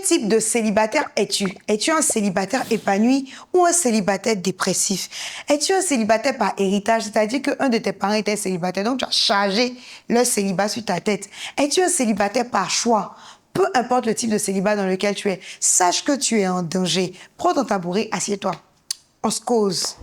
type de célibataire es-tu? Es-tu un célibataire épanoui ou un célibataire dépressif? Es-tu un célibataire par héritage, c'est-à-dire qu'un de tes parents était célibataire, donc tu as chargé le célibat sur ta tête? Es-tu un célibataire par choix? Peu importe le type de célibat dans lequel tu es, sache que tu es en danger. Prends ton tabouret, assieds-toi. On se cause.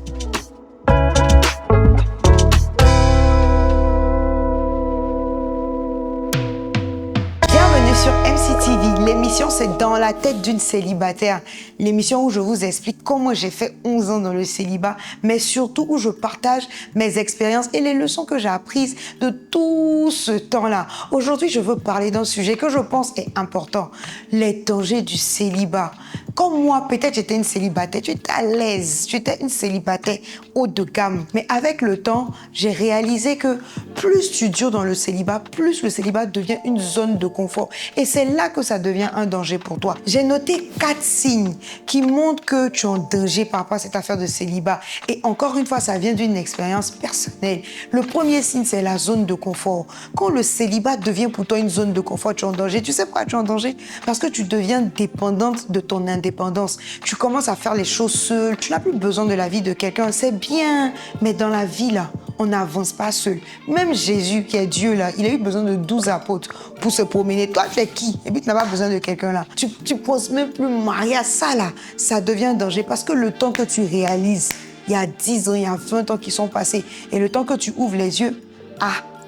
Bienvenue sur MCTV. L'émission, c'est Dans la tête d'une célibataire. L'émission où je vous explique comment j'ai fait 11 ans dans le célibat, mais surtout où je partage mes expériences et les leçons que j'ai apprises de tout ce temps-là. Aujourd'hui, je veux parler d'un sujet que je pense est important, les dangers du célibat. Comme moi, peut-être j'étais une célibataire, tu étais à l'aise, tu étais une célibataire haut de gamme. Mais avec le temps, j'ai réalisé que plus tu dures dans le célibat, plus le célibat devient une zone de confort. Et c'est là que ça devient un danger pour toi. J'ai noté 4 signes qui montrent que tu es en danger par rapport à cette affaire de célibat. Et encore une fois, ça vient d'une expérience personnelle. Le premier signe, c'est la zone de confort. Quand le célibat devient pour toi une zone de confort, tu es en danger. Tu sais pourquoi tu es en danger? Parce que tu deviens dépendante de ton indépendance. Tu commences à faire les choses seule. Tu n'as plus besoin de la vie de quelqu'un. C'est bien, mais dans la vie, là, on n'avance pas seul. Même Jésus, qui est Dieu, là, il a eu besoin de 12 apôtres pour se promener. Toi, tu es qui? Et puis, tu n'as pas besoin de quelqu'un là. Tu ne penses même plus marier à ça, là. Ça devient un danger parce que le temps que tu réalises, il y a 10 ans, il y a 20 ans qui sont passés, et le temps que tu ouvres les yeux,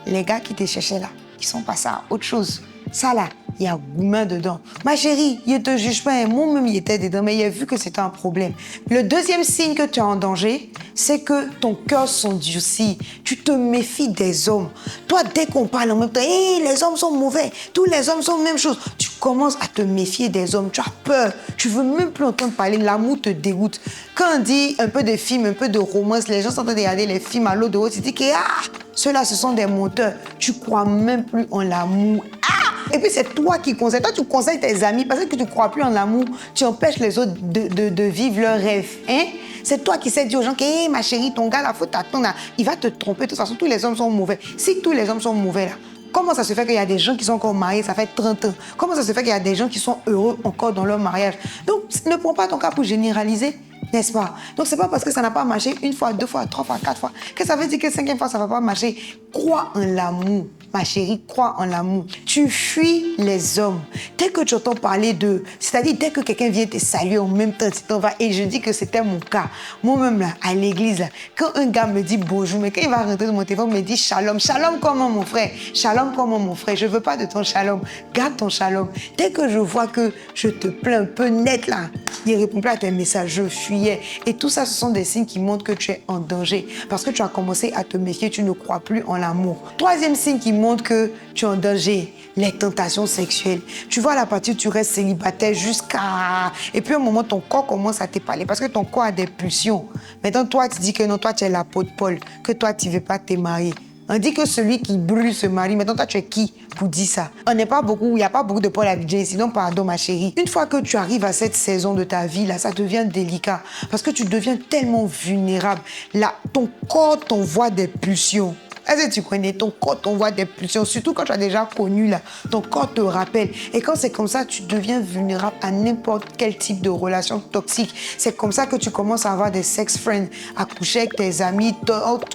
les gars qui te cherchaient là, ils sont passés à autre chose. Ça, là, il y a gourmand dedans. Ma chérie, il ne te juge pas. Moi-même, il était dedans, mais il a vu que c'était un problème. Le deuxième signe que tu es en danger, c'est que ton cœur s'endurcit. Tu te méfies des hommes. Toi, dès qu'on parle en même temps, les hommes sont mauvais. Tous les hommes sont la même chose. Tu commences à te méfier des hommes. Tu as peur. Tu ne veux même plus entendre parler. L'amour te dégoûte. Quand on dit un peu de film, un peu de romance, les gens sont en train de regarder les films à l'eau de haut. Tu dis que ceux-là, ce sont des menteurs. Tu ne crois même plus en l'amour. Et puis, c'est toi qui conseilles. Toi, tu conseilles tes amis parce que tu ne crois plus en l'amour. Tu empêches les autres de vivre leurs rêves. Hein? C'est toi qui sais dire aux gens que, ma chérie, ton gars, là, faut t'attendre. Il va te tromper. De toute façon, tous les hommes sont mauvais. Si tous les hommes sont mauvais, là, comment ça se fait qu'il y a des gens qui sont encore mariés, ça fait 30 ans? Comment ça se fait qu'il y a des gens qui sont heureux encore dans leur mariage? Donc, ne prends pas ton cas pour généraliser. N'est-ce pas? Donc, c'est pas parce que ça n'a pas marché une fois, 2 fois, 3 fois, 4 fois que ça veut dire que 5e fois, ça va pas marcher. Crois en l'amour, ma chérie, crois en l'amour. Tu fuis les hommes. Dès que tu entends parler d'eux, c'est-à-dire dès que quelqu'un vient te saluer en même temps, tu t'en vas. Et je dis que c'était mon cas. Moi-même, là, à l'église, là, quand un gars me dit bonjour, mais quand il va rentrer dans mon téléphone, il me dit shalom. Shalom comment, mon frère? Shalom comment, mon frère? Je veux pas de ton shalom. Garde ton shalom. Dès que je vois que je te plains un peu net, là, il répond plus à tes messages, je fuis. Et tout ça, ce sont des signes qui montrent que tu es en danger parce que tu as commencé à te méfier, tu ne crois plus en l'amour. Troisième signe qui montre que tu es en danger, les tentations sexuelles. Tu vois, à la partie où tu restes célibataire jusqu'à... Et puis, à un moment, ton corps commence à te parler parce que ton corps a des pulsions. Maintenant, toi, tu dis que non, toi, tu es l'apôtre Paul, que toi, tu ne veux pas te marier. On dit que celui qui brûle se marie. Maintenant, toi, tu es qui pour dire ça? On n'est pas beaucoup, il n'y a pas beaucoup de Paul Abidjan, sinon, pardon, ma chérie. Une fois que tu arrives à cette saison de ta vie, là, ça devient délicat parce que tu deviens tellement vulnérable. Là, ton corps t'envoie des pulsions. Est-ce que tu connais? Ton corps t'envoie des pulsions, surtout quand tu as déjà connu, là. Ton corps te rappelle. Et quand c'est comme ça, tu deviens vulnérable à n'importe quel type de relation toxique. C'est comme ça que tu commences à avoir des sex friends, à coucher avec tes amis.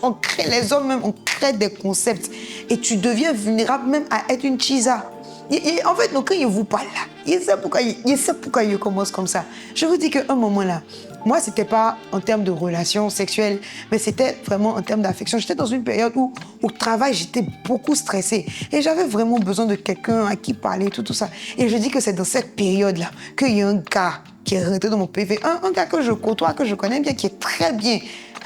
On crée, les hommes même, on crée des concepts. Et tu deviens vulnérable même à être une chisa. En fait, donc, quand il vous parle là, il sait pourquoi il commence comme ça. Je vous dis qu'à un moment là, moi, c'était pas en termes de relations sexuelles, mais c'était vraiment en termes d'affection. J'étais dans une période où, au travail, j'étais beaucoup stressée. Et j'avais vraiment besoin de quelqu'un à qui parler, tout ça. Et je dis que c'est dans cette période-là qu'il y a un gars qui est rentré dans mon PV. Un gars que je côtoie, que je connais bien, qui est très bien.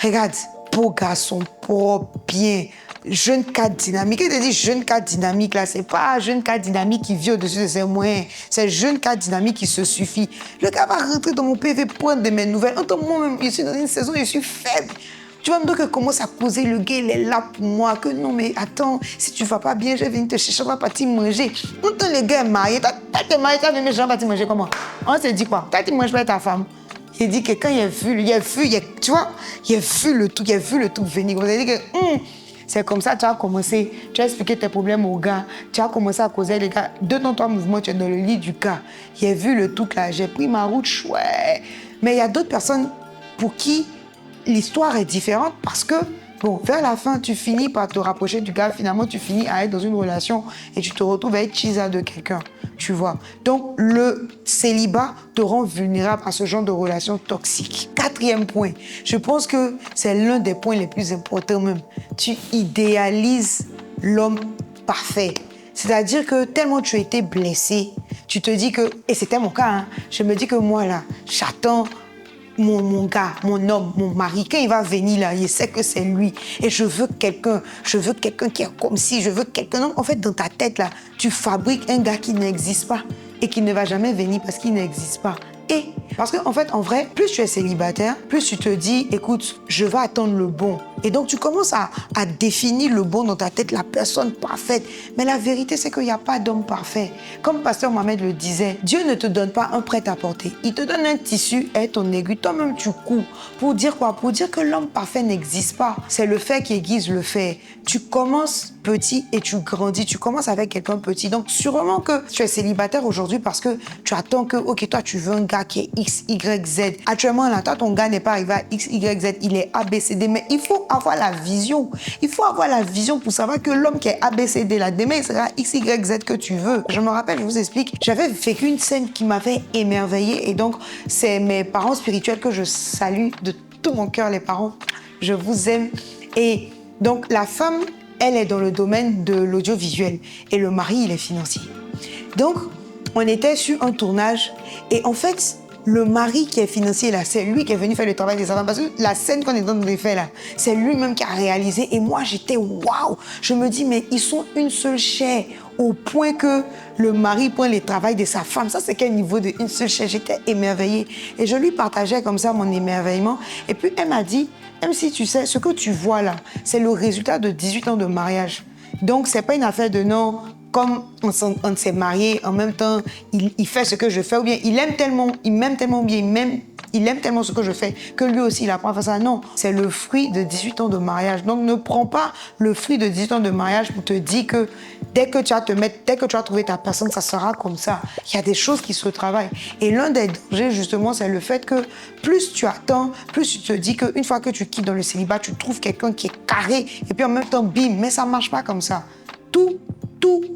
Regarde, beau garçon, propre, bien. Jeune cadre dynamique. Quand je dis jeune cadre dynamique, là, c'est pas jeune cadre dynamique qui vit au-dessus de ses moyens. C'est jeune cadre dynamique qui se suffit. Le gars va rentrer dans mon PV, prendre de mes nouvelles. Moi-même, je suis dans une saison, je suis faible. Tu vois, donc, commence à causer, le gars, il est là pour moi. Que non, mais attends, si tu vas pas bien, je vais venir te chercher, on va partir manger. Quand le gars est marié, toi, t'es marié, tu vas venir, je vais partir manger comment? On se dit quoi? Toi, tu manges pas ta femme. Il dit que quand tu vois, il a vu le tout venir. Vous avez dit que, C'est comme ça, tu as commencé, tu as expliqué tes problèmes au gars, tu as commencé à causer les gars. 2 dans 3 mouvements, tu es dans le lit du gars. J'ai vu le truc là, j'ai pris ma route, chouette. Mais il y a d'autres personnes pour qui l'histoire est différente parce que, bon, vers la fin, tu finis par te rapprocher du gars, finalement, tu finis à être dans une relation et tu te retrouves à être chisa de quelqu'un, tu vois. Donc, le célibat te rend vulnérable à ce genre de relation toxique. 4e point, je pense que c'est l'un des points les plus importants même. Tu idéalises l'homme parfait. C'est-à-dire que tellement tu as été blessé, tu te dis que, et c'était mon cas, hein, je me dis que moi là, j'attends mon gars, mon homme, mon mari, quand il va venir là, il sait que c'est lui. Et je veux quelqu'un qui est comme si, je veux quelqu'un. Non, en fait, dans ta tête là, tu fabriques un gars qui n'existe pas et qui ne va jamais venir parce qu'il n'existe pas. Et parce qu'en fait, en vrai, plus tu es célibataire, plus tu te dis, écoute, je vais attendre le bon. Et donc, tu commences à définir le bon dans ta tête, la personne parfaite. Mais la vérité, c'est qu'il n'y a pas d'homme parfait. Comme Pasteur Mohamed le disait, Dieu ne te donne pas un prêt-à-porter. Il te donne un tissu et ton aiguille. Toi-même, tu couds. Pour dire quoi? Pour dire que l'homme parfait n'existe pas. C'est le fait qui aiguise le fait. Tu commences petit et tu grandis. Tu commences avec quelqu'un petit. Donc, sûrement que tu es célibataire aujourd'hui parce que tu attends que, OK, toi, tu veux un gars qui est X, Y, Z. Actuellement, là, toi, ton gars n'est pas arrivé à X, Y, Z. Il est A, B, C, D. Mais il faut avoir la vision. Il faut avoir la vision pour savoir que l'homme qui est A, B, C, D, là, demain, il sera X, Y, Z que tu veux. Je me rappelle, je vous explique, j'avais vécu une scène qui m'avait émerveillée. Et donc, c'est mes parents spirituels que je salue de tout mon cœur, les parents. Je vous aime. Et donc, la femme, elle est dans le domaine de l'audiovisuel. Et le mari, il est financier. Donc, on était sur un tournage. Et en fait, le mari qui est financier, là, c'est lui qui est venu faire le travail des enfants. Parce que la scène qu'on est dans de faire, là, c'est lui-même qui a réalisé. Et moi, j'étais waouh! Je me dis, mais ils sont une seule chair. Au point que le mari prend le travail de sa femme. Ça, c'est quel niveau de une seule chair? J'étais émerveillée. Et je lui partageais comme ça mon émerveillement. Et puis, elle m'a dit, même si tu sais, ce que tu vois là, c'est le résultat de 18 ans de mariage. Donc, c'est pas une affaire de non, comme on s'est mariés, en même temps, il fait ce que je fais, ou bien il m'aime tellement bien, il aime tellement ce que je fais, que lui aussi, il apprend à faire ça. Non, c'est le fruit de 18 ans de mariage. Donc, ne prends pas le fruit de 18 ans de mariage pour te dire que dès que tu vas trouver ta personne, ça sera comme ça. Il y a des choses qui se travaillent. Et l'un des dangers, justement, c'est le fait que plus tu attends, plus tu te dis qu'une fois que tu quittes dans le célibat, tu trouves quelqu'un qui est carré, et puis en même temps, bim, mais ça ne marche pas comme ça. Tout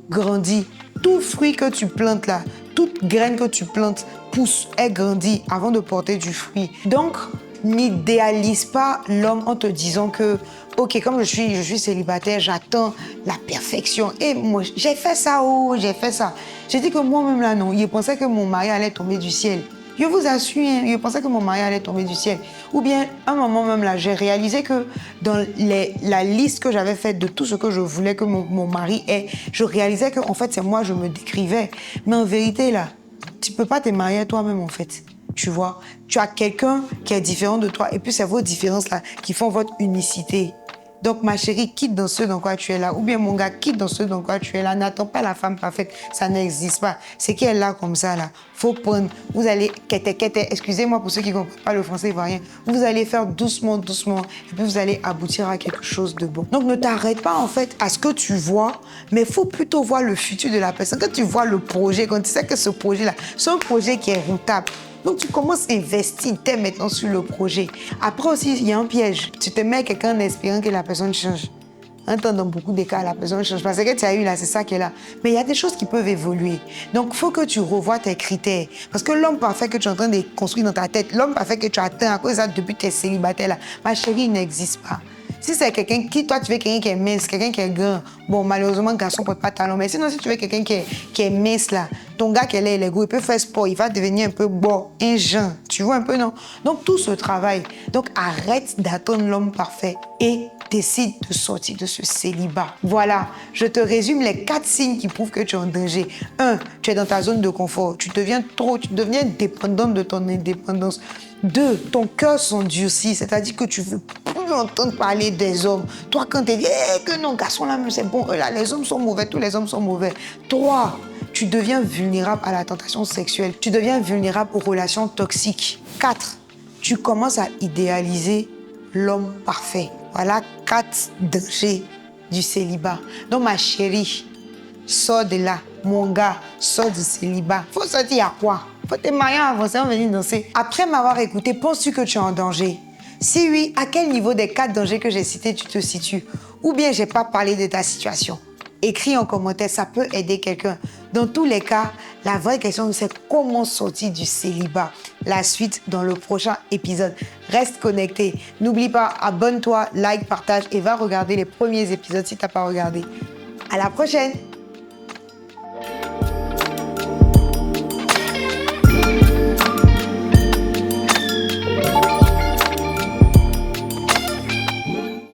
grandit. Tout fruit que tu plantes là, toute graine que tu plantes pousse et grandit avant de porter du fruit. Donc, n'idéalise pas l'homme en te disant que, OK, comme je suis célibataire, j'attends la perfection. Et moi, j'ai fait ça, j'ai fait ça. J'ai dit que moi-même là, non, je pensais que mon mari allait tomber du ciel. Je vous assure, je pensais que mon mari allait tomber du ciel. Ou bien, un moment même là, j'ai réalisé que dans la liste que j'avais faite de tout ce que je voulais que mon mari ait, je réalisais que en fait, c'est moi, je me décrivais. Mais en vérité, là, tu peux pas te marier à toi-même, en fait. Tu vois, tu as quelqu'un qui est différent de toi. Et puis, c'est vos différences là qui font votre unicité. Donc, ma chérie, quitte dans ce dans quoi tu es là. Ou bien, mon gars, quitte dans ce dans quoi tu es là. N'attends pas la femme parfaite. Ça n'existe pas. C'est qui est là comme ça, là. Faut prendre. Vous allez, excusez-moi pour ceux qui ne comprennent pas le français ivoirien. Vous allez faire doucement, doucement. Et puis, vous allez aboutir à quelque chose de bon. Donc, ne t'arrête pas, en fait, à ce que tu vois. Mais il faut plutôt voir le futur de la personne. Quand tu vois le projet, quand tu sais que ce projet-là, c'est un projet qui est rentable. Donc, tu commences à investir dès maintenant sur le projet. Après aussi, il y a un piège. Tu te mets quelqu'un en espérant que la personne change. Dans beaucoup de cas, la personne change. Parce que tu as eu là, c'est ça qui est là. Mais il y a des choses qui peuvent évoluer. Donc, il faut que tu revoies tes critères. Parce que l'homme parfait que tu es en train de construire dans ta tête, l'homme parfait que tu atteins à cause de ça depuis que tu es célibataire, là, ma chérie, il n'existe pas. Si c'est quelqu'un qui, toi, tu veux quelqu'un qui est mince, quelqu'un qui est grand, bon, malheureusement, le garçon ne porte pas de talons. Mais sinon, si tu veux quelqu'un qui est mince, là, ton gars, il est gros, il peut faire sport, il va devenir un peu beau, un jeune. Tu vois un peu, non? Donc, tout ce travail. Donc, arrête d'attendre l'homme parfait et décide de sortir de ce célibat. Voilà, je te résume les 4 signes qui prouvent que tu es en danger. 1, tu es dans ta zone de confort. Tu deviens dépendante de ton indépendance. 2, ton cœur s'endurcit, c'est-à-dire que tu veux plus entendre parler des hommes. Toi, quand tu dis que non, garçon là, c'est bon, là, les hommes sont mauvais, tous les hommes sont mauvais. 3, tu deviens vulnérable à la tentation sexuelle. Tu deviens vulnérable aux relations toxiques. 4, tu commences à idéaliser l'homme parfait. Voilà 4 dangers du célibat. Donc, ma chérie, sors de là. Mon gars, sors du célibat. Faut sortir à quoi? Faut te marier avant ça, venir danser. Après m'avoir écouté, penses-tu que tu es en danger? Si oui, à quel niveau des 4 dangers que j'ai cités tu te situes? Ou bien j'ai pas parlé de ta situation? Écris en commentaire, ça peut aider quelqu'un. Dans tous les cas, la vraie question, c'est comment sortir du célibat. La suite dans le prochain épisode. Reste connecté. N'oublie pas, abonne-toi, like, partage et va regarder les premiers épisodes si tu n'as pas regardé. À la prochaine!